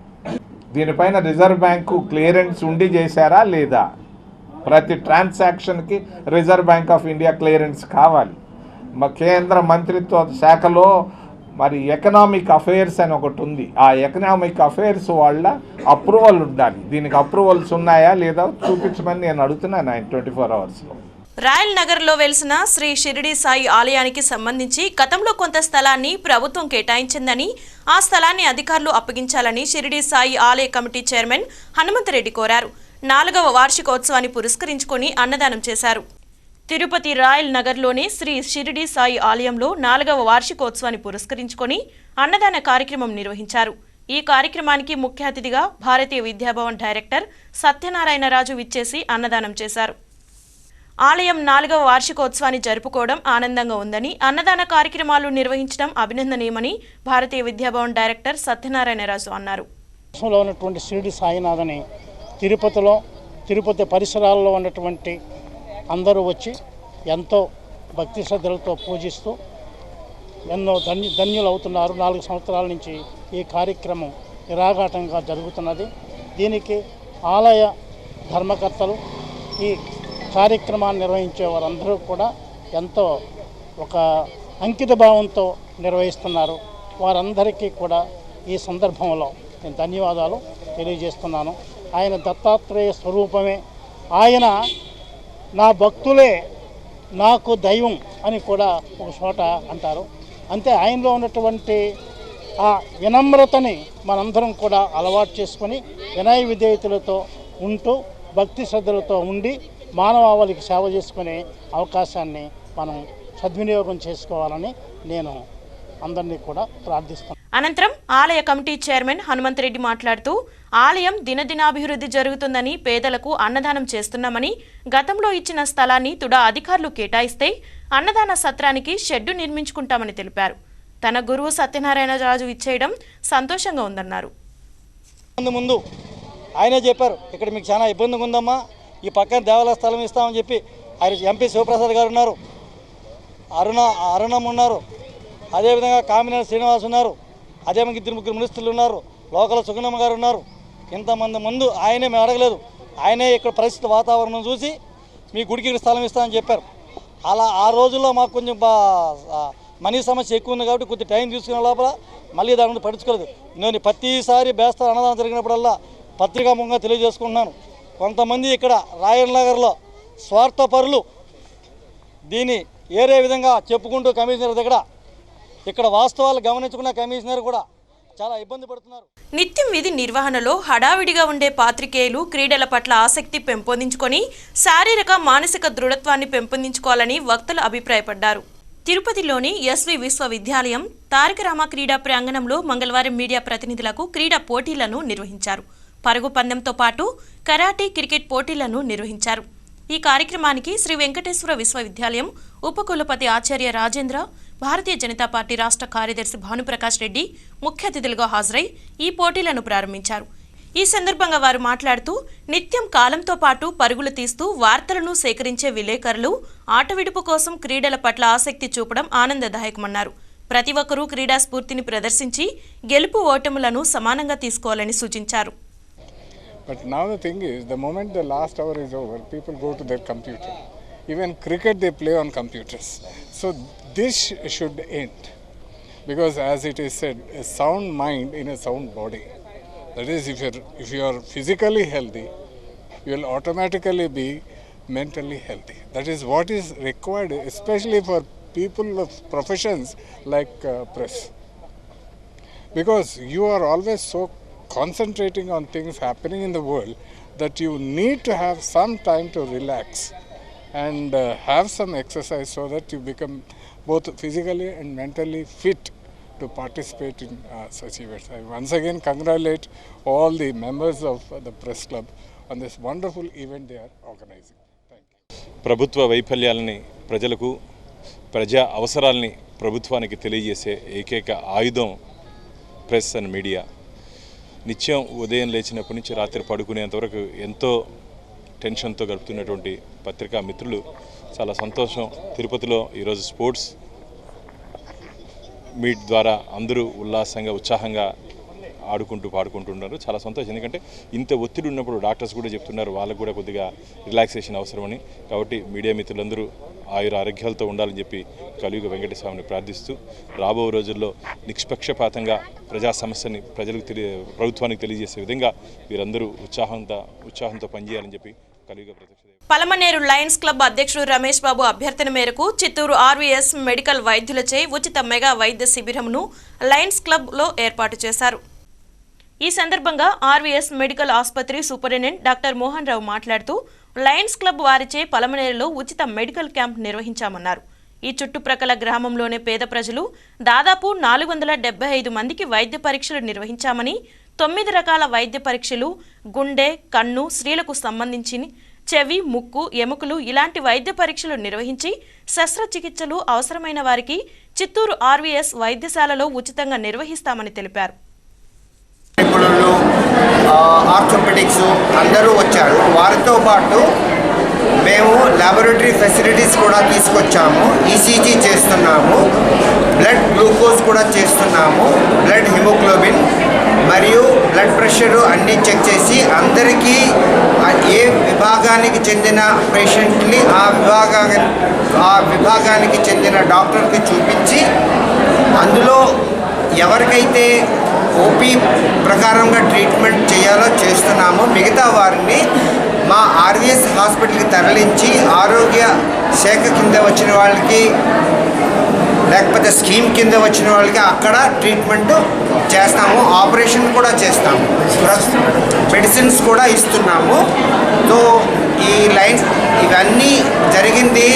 Speaker 15: దీనిపైన రిజర్వ్ బ్యాంకు క్లియరెన్స్ ఉండి చేశారా లేదా? ప్రతి ట్రాన్సాక్షన్కి Reserve Bank of India clearance కావాలి. మా కేంద్ర మంత్రిత్వ శాఖలో మరి ఎకనామిక్ అఫైర్స్ అని ఒకటి ఉంది. ఆ ఎకనామిక్ అఫైర్స్ వాళ్ళ అప్రూవల్ ఉండాలి. దీనికి అప్రూవల్స్ ఉన్నాయా లేదా చూపించమని నేను అడుగుతున్నాను 24 అవర్స్లో.
Speaker 1: రాయల్ నగర్లో వెలిసిన శ్రీ షిరిడి సాయి ఆలయానికి సంబంధించి గతంలో కొంత స్థలాన్ని ప్రభుత్వం కేటాయించిందని, ఆ స్థలాన్ని అధికారులు అప్పగించాలని షిరిడి సాయి ఆలయ కమిటీ చైర్మన్ హనుమంతరెడ్డి కోరారు. 4వ వార్షికోత్సవాన్ని పురస్కరించుకొని అన్నదానం చేశారు. తిరుపతి రాయల్ నగర్లోని శ్రీ షిరిడి సాయి ఆలయంలో 4వ వార్షికోత్సవాన్ని పురస్కరించుకొని అన్నదాన కార్యక్రమం నిర్వహించారు. ఈ కార్యక్రమానికి ముఖ్య అతిథిగా భారతీయ విద్యాభవన్ డైరెక్టర్ సత్యనారాయణరాజు విచ్చేసి అన్నదానం చేశారు. ఆలయం 4వ వార్షికోత్సవాన్ని జరుపుకోవడం ఆనందంగా ఉందని, అన్నదాన కార్యక్రమాలు నిర్వహించడం అభినందనీయమని భారతీయ విద్యాభవన్ డైరెక్టర్ సత్యనారాయణరాజు అన్నారు.
Speaker 9: ఉన్నటువంటి షిరిడి సాయినాథని తిరుపతి పరిసరాల్లో ఉన్నటువంటి అందరూ వచ్చి ఎంతో భక్తి శ్రద్ధలతో పూజిస్తూ ఎన్నో ధన్యులు అవుతున్నారు. 4 సంవత్సరాల నుంచి ఈ కార్యక్రమం నిరాఘాటంగా జరుగుతున్నది. దీనికి ఆలయ ధర్మకర్తలు, ఈ కార్యక్రమాన్ని నిర్వహించే వారందరూ కూడా ఎంతో ఒక అంకిత భావంతో నిర్వహిస్తున్నారు. వారందరికీ కూడా ఈ సందర్భంలో నేను ధన్యవాదాలు తెలియజేస్తున్నాను. ఆయన దత్తాత్రేయ స్వరూపమే. ఆయన నా భక్తులే నాకు దైవం అని కూడా ఒక చోట అంటారు. అంతే ఆయనలో ఉన్నటువంటి ఆ వినమ్రతని మనందరం కూడా అలవాటు చేసుకొని వినయ విధేయతలతో ఉంటూ భక్తి శ్రద్ధలతో ఉండి మానవాళికి సేవ చేసుకునే అవకాశాన్ని మనం సద్వినియోగం చేసుకోవాలని నేను అందరినీ కూడా ప్రార్థిస్తున్నాను.
Speaker 1: అనంతరం ఆలయ కమిటీ చైర్మన్ హనుమంతరెడ్డి మాట్లాడుతూ ఆలయం దినదినాభివృద్ధి జరుగుతుందని, పేదలకు అన్నదానం చేస్తున్నామని, గతంలో ఇచ్చిన స్థలాన్ని తుడా అధికారులు కేటాయిస్తే అన్నదాన సత్రానికి షెడ్డు నిర్మించుకుంటామని తెలిపారు. తన గురువు సత్యనారాయణరాజు ఇచ్చేయడం సంతోషంగా ఉందన్నారు.
Speaker 7: ముందు ఆయనే చెప్పారు, ఇక్కడ మీకు చాలా ఇబ్బందిగా ఉందమ్మా, ఈ పక్కన దేవాలయ స్థలం ఇస్తామని చెప్పి ఆయన ఎంపీ శివప్రసాద్ గారు ఉన్నారు, అరుణం ఉన్నారు, అదేవిధంగా కామినేని శ్రీనివాస్ ఉన్నారు, అదే 2-3 మినిస్టర్లు ఉన్నారు, లోకల్ సుగుణమ్మ గారు ఉన్నారు. ఇంతమంది ముందు ఆయనే మేము అడగలేదు. ఆయనే ఇక్కడ పరిస్థితి వాతావరణం చూసి మీ గుడికి స్థలం ఇస్తామని చెప్పారు. అలా ఆ రోజుల్లో మాకు కొంచెం మనీ సమస్య ఎక్కువ ఉంది కాబట్టి కొద్ది టైం తీసుకునే లోపల మళ్ళీ దాని నుండి పట్టించుకోలేదు. నేను ప్రతిసారి బేస్తా అన్నదానం జరిగినప్పుడల్లా పత్రికాముఖంగా తెలియజేసుకుంటున్నాను. కొంతమంది ఇక్కడ రాయల్ నగర్లో స్వార్థపరులు దీన్ని ఏరే విధంగా చెప్పుకుంటూ కమిషనర్ దగ్గర ఇక్కడ వాస్తవాలు గమనించుకున్న కమిషనర్ కూడా చాలా ఇబ్బంది పడుతున్నారు.
Speaker 1: నిత్యం విధి నిర్వహణలో హడావిడిగా ఉండే పాత్రికేయులు క్రీడల పట్ల ఆసక్తి పెంపొందించుకొని శారీరక మానసిక దృఢత్వాన్ని పెంపొందించుకోవాలని వక్తలు అభిప్రాయపడ్డారు. తిరుపతిలోని ఎస్వి విశ్వవిద్యాలయం తారకరామ క్రీడా ప్రాంగణంలో మంగళవారం మీడియా ప్రతినిధులకు క్రీడా పోటీలను నిర్వహించారు. పరుగు పందెంతో పాటు కరాటే, క్రికెట్ పోటీలను నిర్వహించారు. ఈ కార్యక్రమానికి శ్రీ వెంకటేశ్వర విశ్వవిద్యాలయం ఉపకులపతి ఆచార్య రాజేంద్ర, భారతీయ జనతా పార్టీ రాష్ట్ర కార్యదర్శి భానుప్రకాష్ రెడ్డి ముఖ్య అతిథులుగా హాజరై ఈ పోటీలను ప్రారంభించారు. ఈ సందర్భంగా వారు మాట్లాడుతూ నిత్యం కాలంతో పాటు పరుగులు తీస్తూ వార్తలను సేకరించే విలేకరులు ఆట విడుపు కోసం క్రీడల పట్ల ఆసక్తి చూపడం ఆనందదాయకమన్నారు. ప్రతి ఒక్కరూ క్రీడా స్ఫూర్తిని ప్రదర్శించి గెలుపు ఓటములను సమానంగా తీసుకోవాలని సూచించారు.
Speaker 11: But now the thing is, the moment the last hour is over, people go to their computer. Even cricket they play on computers. So this should end. Because as it is said, a sound mind in a sound body. That is, if you are physically healthy, you will automatically be mentally healthy. That is what is required, especially for people of professions like press. Because you are always so concentrating on things happening in the world that you need to have some time to relax and have some exercise so that you become both physically and mentally fit to participate in such events. I once again congratulate all the members of the press club on this wonderful event they are organizing. Thank you.
Speaker 16: ప్రభుత్వ వైఫల్యాలని ప్రజలకు, ప్రజా అవసరాలని ప్రభుత్వానికి తెలియజేసే ఏకైక ఆయుధం ప్రెస్ అండ్ మీడియా. నిత్యం ఉదయం లేచినప్పటి నుంచి రాత్రి పడుకునేంత వరకు ఎంతో టెన్షన్తో గడుపుతున్నటువంటి పత్రికా మిత్రులు చాలా సంతోషం. తిరుపతిలో ఈరోజు స్పోర్ట్స్ మీట్ ద్వారా అందరూ ఉల్లాసంగా, ఉత్సాహంగా ఆడుకుంటూ పాడుకుంటున్నారు. చాలా సంతోషం. ఎందుకంటే ఇంత ఒత్తిడి ఉన్నప్పుడు డాక్టర్స్ కూడా చెప్తున్నారు వాళ్ళకు కూడా కొద్దిగా రిలాక్సేషన్ అవసరమని. కాబట్టి మీడియా మిత్రులందరూ ఆయుర ఆరోగ్యాలతో ఉండాలని చెప్పి కలియుగ వెంకటేశ్వరుని ప్రార్థిస్తూ రాబో రోజుల్లో నిష్పక్షపాతంగా ప్రజా సమస్యని ప్రభుత్వానికి తెలియజేసే విధంగా వీరందరూ ఉత్సాహంతో పనిచేయాలని చెప్పి కలియుగ ప్రత్యక్ష
Speaker 1: పలమనేరు లయన్స్ క్లబ్ అధ్యక్షుడు రమేష్ బాబు అభ్యర్థన మేరకు చిత్తూరు ఆర్వీఎస్ మెడికల్ వైద్యులచే ఉచిత మెగా వైద్య శిబిరంను లయన్స్ క్లబ్లో ఏర్పాటు చేశారు. ఈ సందర్భంగా ఆర్వీఎస్ మెడికల్ ఆసుపత్రి సూపరింటెండెంట్ డాక్టర్ మోహన్ రావు మాట్లాడుతూ లయన్స్ క్లబ్ వారిచే పలమనేరులో ఉచిత మెడికల్ క్యాంప్ నిర్వహించామన్నారు. ఈ చుట్టుప్రక్కల గ్రామంలోనే పేద ప్రజలు దాదాపు 475 మందికి వైద్య పరీక్షలు నిర్వహించామని, 9 రకాల వైద్య పరీక్షలు గుండె, కన్ను, స్త్రీలకు సంబంధించి చెవి, ముక్కు, ఎముకలు ఇలాంటి వైద్య పరీక్షలు నిర్వహించి శస్త్రచికిత్సలు అవసరమైన వారికి చిత్తూరు ఆర్వీఎస్ వైద్యశాలలో ఉచితంగా నిర్వహిస్తామని తెలిపారు.
Speaker 17: ఆర్థోపెడిక్స్ అందరూ వచ్చారు. వారితో పాటు మేము ల్యాబొరేటరీ ఫెసిలిటీస్ కూడా తీసుకొచ్చాము. ఈసీజీ చేస్తున్నాము, బ్లడ్ గ్లూకోజ్ కూడా చేస్తున్నాము, బ్లడ్ హిమోగ్లోబిన్ మరియు బ్లడ్ ప్రెషరు అన్నీ చెక్ చేసి అందరికీ ఏ విభాగానికి చెందిన పేషెంట్ని ఆ విభాగానికి చెందిన డాక్టర్కి చూపించి అందులో ఎవరికైతే ఓపీ ప్రకారంగా ట్రీట్మెంట్ చేయాలో చేస్తున్నాము. మిగతా వారిని మా ఆర్వీఎస్ హాస్పిటల్కి తరలించి ఆరోగ్య శాఖ కింద వచ్చిన వాళ్ళకి లేకపోతే స్కీమ్ కింద వచ్చిన వాళ్ళకి అక్కడ ట్రీట్మెంట్ చేస్తాము. ఆపరేషన్ కూడా చేస్తాము, మెడిసిన్స్ కూడా ఇస్తున్నాము. సో ఈ లైన్స్ ఇవన్నీ జరిగింది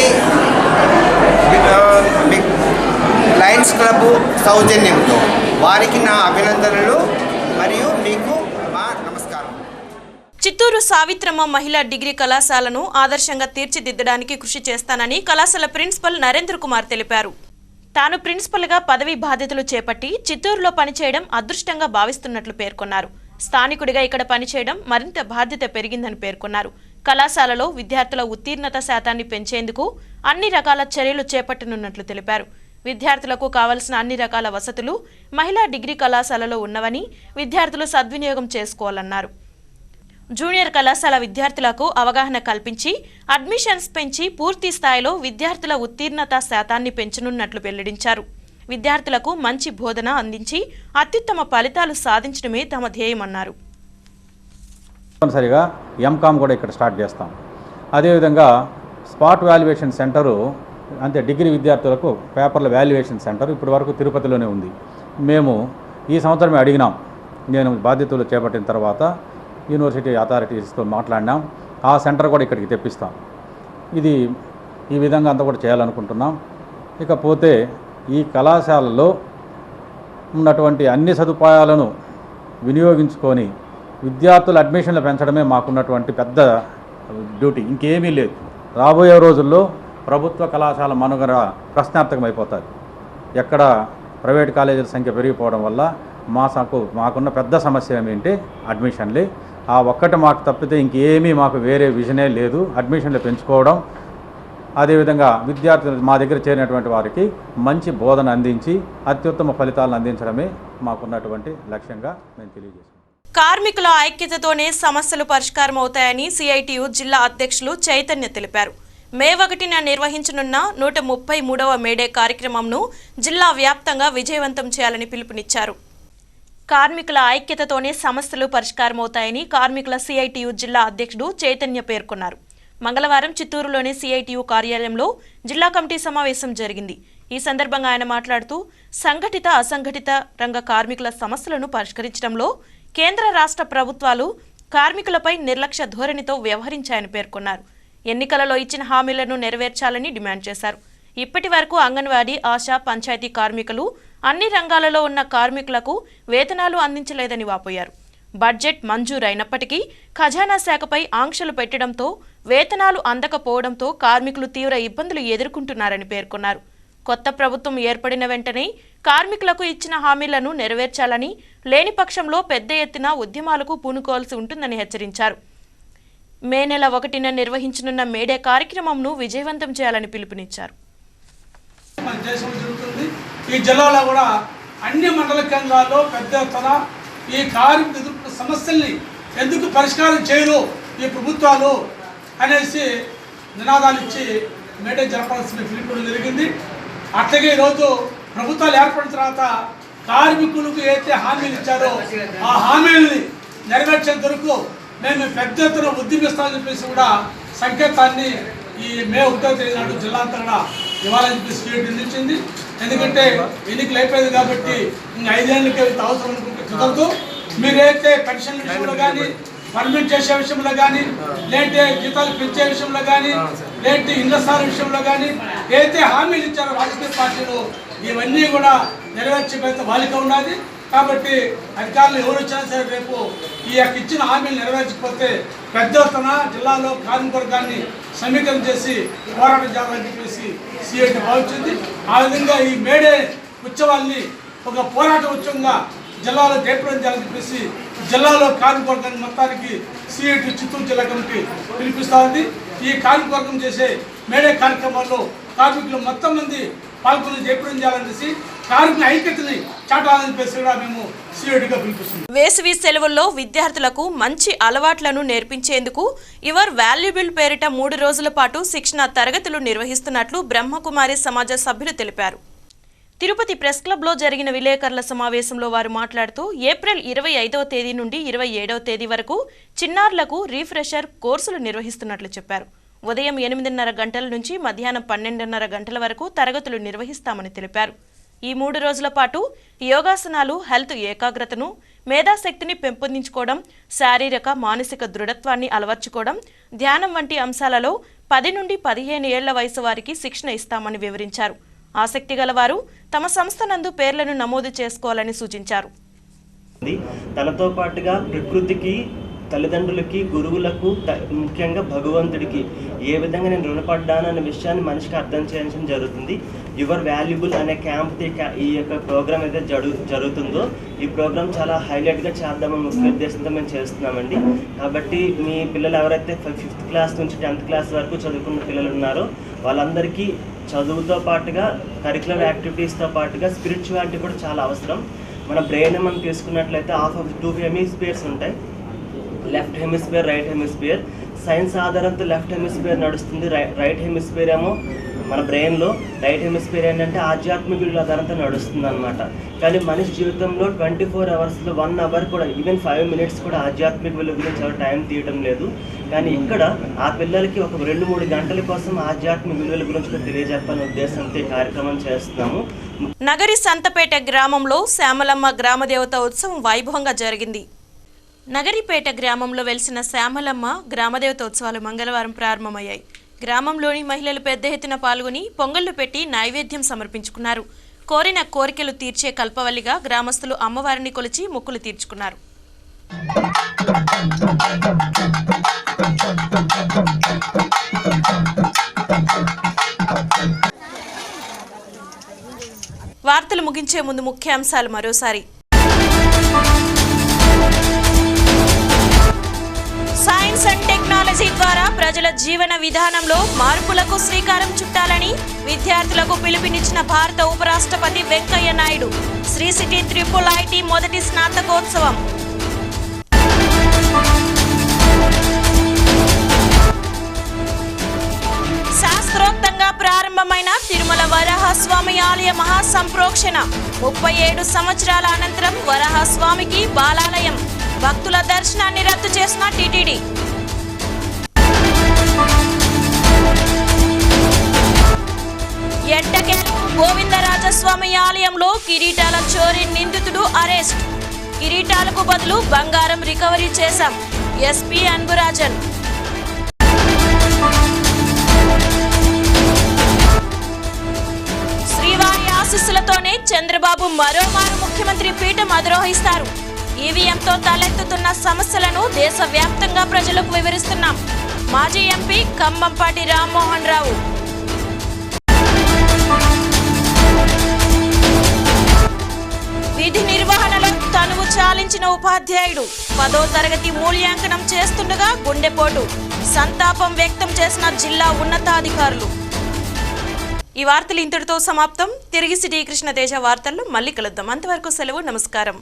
Speaker 17: లయన్స్ క్లబ్ సౌజన్యంతో. వారికి నా అభినందనలు మరియు మీకు మా నమస్కారం.
Speaker 1: చిత్తూరు సావిత్రమ్మ మహిళా డిగ్రీ కళాశాలను ఆదర్శంగా తీర్చిదిద్దడానికి కృషి చేస్తానని కళాశాల ప్రిన్సిపల్ నరేంద్ర కుమార్ తెలిపారు. తాను ప్రిన్సిపల్గా పదవీ బాధ్యతలు చేపట్టి చిత్తూరులో పనిచేయడం అదృష్టంగా భావిస్తున్నట్లు పేర్కొన్నారు. స్థానికుడిగా ఇక్కడ పనిచేయడం మరింత బాధ్యత పెరిగిందని పేర్కొన్నారు. కళాశాలలో విద్యార్థుల ఉత్తీర్ణత శాతాన్ని పెంచేందుకు అన్ని రకాల చర్యలు చేపట్టనున్నట్లు తెలిపారు. విద్యార్థులకు కావలసిన అన్ని రకాల వసతులు మహిళా డిగ్రీ కళాశాలలో ఉన్నవని విద్యార్థులు సద్వినియోగం చేసుకోవాలన్నారు. జూనియర్ కళాశాల విద్యార్థులకు అవగాహన కల్పించి అడ్మిషన్స్ పెంచి పూర్తి స్థాయిలో విద్యార్థుల ఉత్తీర్ణత శాతాన్ని పెంచనున్నట్లు వెల్లడించారు. విద్యార్థులకు మంచి బోధన అందించి అత్యుత్తమ ఫలితాలు సాధించడమే తమ ధ్యేయమన్నారు.
Speaker 18: తప్పనిసరిగా ఎంకామ్ కూడా ఇక్కడ స్టార్ట్ చేస్తాం. అదేవిధంగా స్పాట్ వాల్యుయేషన్ సెంటరు అంతే డిగ్రీ విద్యార్థులకు పేపర్ల వాల్యుయేషన్ సెంటర్ ఇప్పటి వరకు తిరుపతిలోనే ఉంది. మేము ఈ సంవత్సరమే అడిగినాం. నేను బాధ్యతలు చేపట్టిన తర్వాత యూనివర్సిటీ అథారిటీస్తో మాట్లాడినాం. ఆ సెంటర్ కూడా ఇక్కడికి తెప్పిస్తాం. ఇది ఈ విధంగా అంతా కూడా చేయాలనుకుంటున్నాం. ఇకపోతే ఈ కళాశాలలో ఉన్నటువంటి అన్ని సదుపాయాలను వినియోగించుకొని విద్యార్థుల అడ్మిషన్లు పెంచడమే మాకున్నటువంటి పెద్ద డ్యూటీ, ఇంకేమీ లేదు. రాబోయే రోజుల్లో ప్రభుత్వ కళాశాల మనుగడ ప్రశ్నార్థకమైపోతుంది. ఎక్కడ ప్రైవేట్ కాలేజీల సంఖ్య పెరిగిపోవడం వల్ల మాకున్న పెద్ద సమస్య ఏమిటంటే అడ్మిషన్లే. ఆ ఒక్కటి మాకు తప్పితే ఇంకేమీ మాకు వేరే విజనే లేదు. అడ్మిషన్లు పెంచుకోవడం, అదేవిధంగా విద్యార్థులు మా దగ్గర చేరినటువంటి వారికి మంచి బోధన అందించి అత్యుత్తమ ఫలితాలను అందించడమే మాకున్నటువంటి లక్ష్యంగా మేము తెలియజేస్తాం.
Speaker 1: కార్మికుల ఐక్యతతోనే సమస్యలు పరిష్కారం అవుతాయని సిఐటియు జిల్లా అధ్యక్షులు చైతన్య తెలిపారు. మే 1న నిర్వహించనున్న 133వ మేడే కార్యక్రమంను జిల్లా వ్యాప్తంగా విజయవంతం చేయాలని పిలుపునిచ్చారు. కార్మికుల ఐక్యతతోనే సమస్యలు పరిష్కారమవుతాయని కార్మికుల సిఐటియు జిల్లా అధ్యక్షుడు చైతన్య పేర్కొన్నారు. మంగళవారం చిత్తూరులోని సిఐటియు కార్యాలయంలో జిల్లా కమిటీ సమావేశం జరిగింది. ఈ సందర్భంగా ఆయన మాట్లాడుతూ సంఘటిత అసంఘటిత రంగ కార్మికుల సమస్యలను పరిష్కరించడంలో కేంద్ర రాష్ట్ర ప్రభుత్వాలు కార్మికులపై నిర్లక్ష్య ధోరణితో వ్యవహరించాయని పేర్కొన్నారు. ఎన్నికలలో ఇచ్చిన హామీలను నెరవేర్చాలని డిమాండ్ చేశారు. ఇప్పటి వరకు అంగన్వాడీ, ఆశా, పంచాయతీ కార్మికులు అన్ని రంగాలలో ఉన్న కార్మికులకు వేతనాలు అందించలేదని వాపోయారు. బడ్జెట్ మంజూరైనప్పటికీ ఖజానా శాఖపై ఆంక్షలు పెట్టడంతో వేతనాలు అందకపోవడంతో కార్మికులు తీవ్ర ఇబ్బందులు ఎదుర్కొంటున్నారని పేర్కొన్నారు. కొత్త ప్రభుత్వం ఏర్పడిన వెంటనే కార్మికులకు ఇచ్చిన హామీలను నెరవేర్చాలని, లేని పక్షంలో పెద్ద ఎత్తున ఉద్యమాలకు పూనుకోవాల్సి ఉంటుందని హెచ్చరించారు. మే నెల 1న నిర్వహించనున్న మేడే కార్యక్రమంను విజయవంతం చేయాలని పిలుపునిచ్చారు.
Speaker 19: మన దేశంలో జరుగుతుంది. ఈ జిల్లాలో కూడా అన్ని మండల కేంద్రాల్లో పెద్ద ఎత్తున ఈ కార్మికులు ఎదుర్కొన్న సమస్యల్ని ఎందుకు పరిష్కారం చేయరు ఈ ప్రభుత్వాలు అనేసి నినాదాలు ఇచ్చి మేడే జరపాల్సిన పిలుపుకోవడం జరిగింది. అట్లాగే ఈరోజు ప్రభుత్వాలు ఏర్పడిన తర్వాత కార్మికులకు ఏదైతే హామీలు ఇచ్చారో ఆ హామీలని నెరవేర్చేంత వరకు మేము పెద్ద ఎత్తున ఉద్యమిస్తామని చెప్పేసి కూడా సంకేతాన్ని ఈ మే 1వ తేదీ నాడు జిల్లా అంతా కూడా ఇవ్వాలని చెప్పేసి నిర్ణయించింది. ఎందుకంటే ఎన్నికలు అయిపోయింది కాబట్టి ఇంక 5 ఏళ్ళకి అవసరం అనుకుంటే కుదరదు. మీరైతే పెన్షన్ల విషయంలో కానీ, పర్మిట్ చేసే విషయంలో కానీ, లేదంటే జీతాలు పెంచే విషయంలో కానీ, లేదంటే ఇండ్ల స్థానం విషయంలో కానీ ఏదైతే హామీలు ఇచ్చారో రాజకీయ పార్టీలు ఇవన్నీ కూడా నెరవేర్చే ప్రయత్నం వాళ్ళకే ఉన్నది. కాబట్టి అధికారులు ఎవరు వచ్చినా సరే రేపు ఈ యొక్క ఇచ్చిన హామీలు నెరవేర్చకపోతే పెద్ద ఎత్తున జిల్లాలో కార్మిక వర్గాన్ని సమీకరణ చేసి పోరాటం చేయాలని చెప్పేసి సిఐటి భావించింది. ఆ విధంగా ఈ మేడే ఉత్సవాల్ని ఒక పోరాట ఉత్సవంగా జిల్లాలో జయప్రదం చేయాలని చెప్పేసి జిల్లాలో కార్మిక వర్గాన్ని మొత్తానికి సిఐటి చిత్తూరు జిల్లా కమిటీ పిలిపిస్తూ ఉంది. ఈ కార్మిక వర్గం చేసే మేడే కార్యక్రమాల్లో కార్మికులు మొత్తం మంది పాల్గొని జయప్రదం చేయాలని చేసి కార్మిక ఐక్యతని చాటాలని చెప్పేసి కూడా మేము సిఐటిగా పిలిపిస్తున్నాం.
Speaker 1: వేసవి సెలవుల్లో విద్యార్థులకు మంచి అలవాట్లను నేర్పించేందుకు యువర్ వాల్యుబుల్ పేరిట 3 రోజుల పాటు శిక్షణ తరగతులు నిర్వహిస్తున్నట్లు బ్రహ్మకుమారి సమాజ సభ్యులు తెలిపారు. తిరుపతి ప్రెస్ క్లబ్లో జరిగిన విలేకరుల సమావేశంలో వారు మాట్లాడుతూ ఏప్రిల్ 25వ తేదీ నుండి 27వ తేదీ వరకు చిన్నారులకు రీఫ్రెషర్ కోర్సులు నిర్వహిస్తున్నట్లు చెప్పారు. ఉదయం 8:30 గంటల నుంచి మధ్యాహ్నం 12:30 గంటల వరకు తరగతులు నిర్వహిస్తామని తెలిపారు. ఈ 3 రోజుల పాటు యోగాసనాలు, హెల్త్ ఏకాగ్రతను, మేధాశక్తిని పెంపొందించుకోవడం, శారీరక మానసిక దృఢత్వాన్ని అలవర్చుకోవడం, ధ్యానం వంటి అంశాలలో 10 నుండి 15 ఏళ్ల వయసు వారికి శిక్షణ ఇస్తామని వివరించారు. ఆసక్తి గలవారు తమ సంస్థ నందు పేర్లను నమోదు చేసుకోవాలని సూచించారు.
Speaker 20: తనతో పాటుగా ప్రకృతికి, తల్లిదండ్రులకి, గురువులకు, ముఖ్యంగా భగవంతుడికి ఏ విధంగా నేను రుణపడ్డాను అనే విషయాన్ని మనిషికి అర్థం చేయించడం జరుగుతుంది. యువర్ వాల్యుబుల్ అనే క్యాంప్ ఈ యొక్క ప్రోగ్రామ్ అయితే జరుగుతుందో ఈ ప్రోగ్రామ్ చాలా హైలైట్గా చేద్దామని ముఖ్య ఉద్దేశంతో మేము చేస్తున్నామండి. కాబట్టి మీ పిల్లలు ఎవరైతే 5th క్లాస్ నుంచి 10th క్లాస్ వరకు చదువుకున్న పిల్లలు ఉన్నారో వాళ్ళందరికీ చదువుతో పాటుగా కరిక్యులర్ యాక్టివిటీస్తో పాటుగా స్పిరిచువాలిటీ కూడా చాలా అవసరం. మన బ్రెయిన్ మనం తీసుకున్నట్లయితే హాఫ్ ఆఫ్ 2 హెమిస్ఫియర్స్ ఉంటాయి, left hemisphere, right hemisphere. Science ఆధారంతో లెఫ్ట్ హెమిస్ఫియర్ నడుస్తుంది, రైట్ హెమిస్ఫియర్ ఏమో మన బ్రెయిన్లో రైట్ హెమిస్ఫియర్ ఏంటంటే ఆధ్యాత్మిక విలువల ఆధారంతో నడుస్తుంది అనమాట. కానీ మనిషి జీవితంలో 24 అవర్స్లో 1 అవర్ కూడా, ఈవెన్ 5 మినిట్స్ కూడా ఆధ్యాత్మిక విలువ గురించి ఎవరు టైం తీయటం లేదు. కానీ ఇక్కడ ఆ పిల్లలకి ఒక 2-3 గంటల కోసం ఆధ్యాత్మిక విలువల గురించి తెలియజెప్పాలనే ఉద్దేశంతో ఈ కార్యక్రమం చేస్తున్నాము.
Speaker 1: నగరి సంతపేట గ్రామంలో శ్యామలమ్మ గ్రామదేవత ఉత్సవం వైభవంగా జరిగింది. నగరిపేట గ్రామంలో వెలిసిన శ్యామలమ్మ గ్రామదేవత ఉత్సవాలు మంగళవారం ప్రారంభమయ్యాయి. గ్రామంలోని మహిళలు పెద్ద ఎత్తున పాల్గొని పొంగళ్లు పెట్టి నైవేద్యం సమర్పించుకున్నారు. కోరిన కోరికలు తీర్చే కల్పవల్లిగా గ్రామస్తులు అమ్మవారిని కొలిచి మొక్కులు తీర్చుకున్నారు. వార్తలు ముగించే ముందు ముఖ్యాంశాలు మరోసారి. సైన్స్ అండ్ టెక్నాలజీ ద్వారా ప్రజల జీవన విధానంలో మార్పులకు శ్రీకారం చుట్టాలని విద్యార్థులకు పిలుపునిచ్చిన భారత ఉపరాష్ట్రపతి వెంకయ్య నాయుడు. శ్రీ సిటీ IIIT మొదటి స్నాతకోత్సవం. శాస్త్రోక్తంగా ప్రారంభమైన తిరుమల వరాహస్వామి ఆలయ మహాసంప్రోక్షణ. 37 సంవత్సరాల అనంతరం వరాహస్వామికి బాలాలయం. భక్తుల దర్శనాన్ని రద్దు చేసిన టీటీడీ. ఎట్టకేలకు గోవిందరాజస్వామి ఆలయంలో కిరీటాల చోరీ నిందితుడు అరెస్ట్. కిరీటాలకు బదులు బంగారం రికవరీ చేశాం. ఎస్పీ అన్బురాజన్. శ్రీవారి ఆశీస్సులతోనే చంద్రబాబు మరోమారు ముఖ్యమంత్రి పీఠం అధిరోహిస్తారు. ఈవీఎంతో తలెత్తుతున్న సమస్యలను దేశవ్యాప్తంగా ప్రజలకు వివరిస్తున్నాం. మాజీ ఎంపీ కంబంపాటి రామ్మోహన్ రావు. విధి నిర్వహణలో తనువు చాలించిన ఉపాధ్యాయుడు. 10వ తరగతి మూల్యాంకనం చేస్తుండగా గుండెపోటు. సంతాపం వ్యక్తం చేసిన జిల్లా ఉన్నతాధికారులు. ఈ వార్తలు ఇంతటితో సమాప్తం. తిరిగి సిటీ కృష్ణ తేజ వార్తల్లో మళ్ళీ కలుద్దాం. అంతవరకు సెలవు. నమస్కారం.